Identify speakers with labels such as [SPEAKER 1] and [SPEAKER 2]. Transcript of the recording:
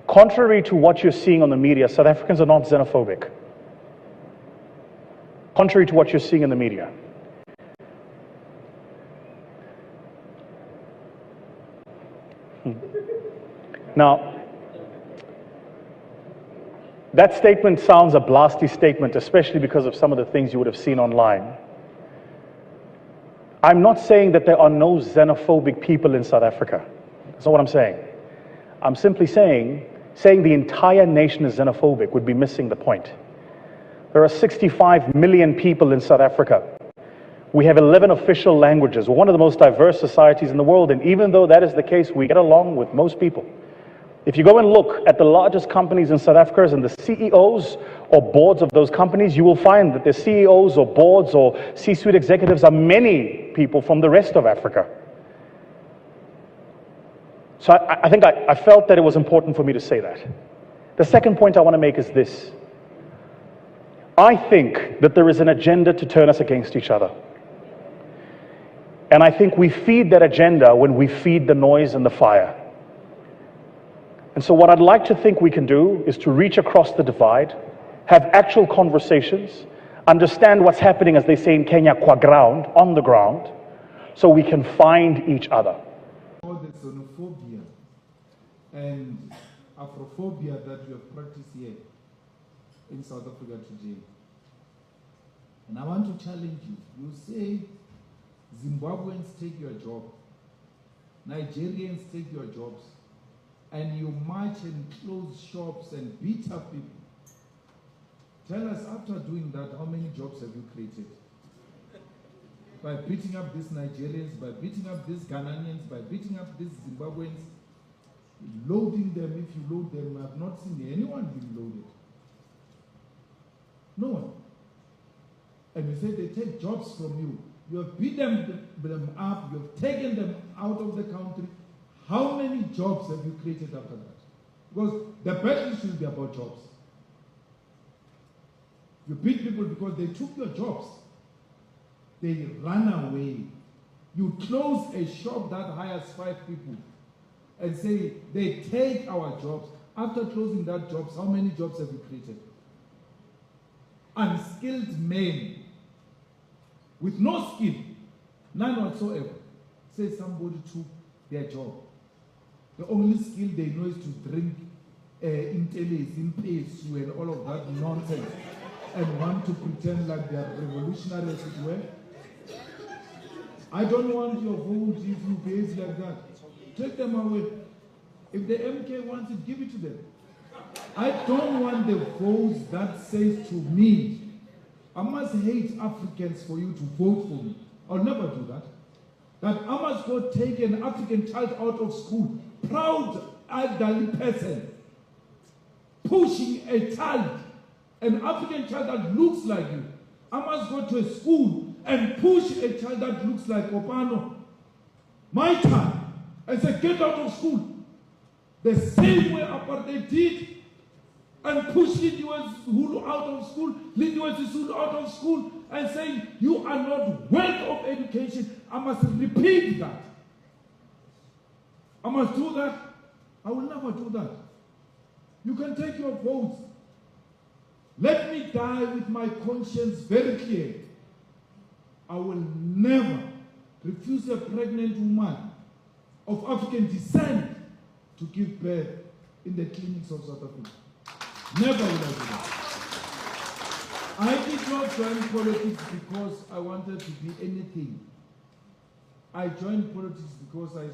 [SPEAKER 1] Contrary to what you're seeing on the media, South Africans are not xenophobic. Contrary to what you're seeing in the media. Now, that statement sounds a blasty statement, especially because of some of the things you would have seen online. I'm not saying that there are no xenophobic people in South Africa. That's not what I'm saying. I'm simply saying the entire nation is xenophobic would be missing the point. There are 65 million people in South Africa. We have 11 official languages. We're one of the most diverse societies in the world, and even though that is the case, we get along with most people. If you go and look at the largest companies in South Africa and the CEOs or boards of those companies, you will find that the CEOs or boards or C-suite executives are many people from the rest of Africa. So I think I felt that it was important for me to say that. The second point I want to make is this. I think that there is an agenda to turn us against each other. And I think we feed that agenda when we feed the noise and the fire. And so what I'd like to think we can do is to reach across the divide, have actual conversations, understand what's happening, as they say in Kenya, qua ground, on the ground, so we can find each other.
[SPEAKER 2] All the xenophobia and Afrophobia that we have practiced here in South Africa today. And I want to challenge you. You say Zimbabweans take your job, Nigerians take your jobs, and you march and close shops and beat up people. Tell us, after doing that, how many jobs have you created? By beating up these Nigerians, by beating up these Ghanaians, by beating up these Zimbabweans, loading them. If you load them, I have not seen anyone being loaded. No one. And you say they take jobs from you. You have beat them up, you have taken them out of the country. How many jobs have you created after that? Because the battle should be about jobs. You beat people because they took your jobs. They ran away. You close a shop that hires 5 people and say they take our jobs. After closing that jobs, how many jobs have you created? Unskilled men with no skill, none whatsoever, say somebody took their job. The only skill they know is to drink Intelis, Impesu, and all of that nonsense, and want to pretend like they are revolutionary as it were. I don't want your vote if you behave like that. Take them away. If the MK wants it, give it to them. I don't want the votes that says to me, I must hate Africans for you to vote for me. I'll never do that. That I must go take an African child out of school, proud elderly person, pushing a child, an African child that looks like you. I must go to a school and push a child that looks like Opano, my child, and say, get out of school. The same way apartheid did, and push Lindiwe Zulu out of school, Lindiwe Zulu out of school, and say, you are not worthy of education. I must repeat that. I must do that. I will never do that. You can take your votes. Let me die with my conscience very clear. I will never refuse a pregnant woman of African descent to give birth in the clinics of South Africa. Never will I do that. I did not join politics because I wanted to be anything. I joined politics because I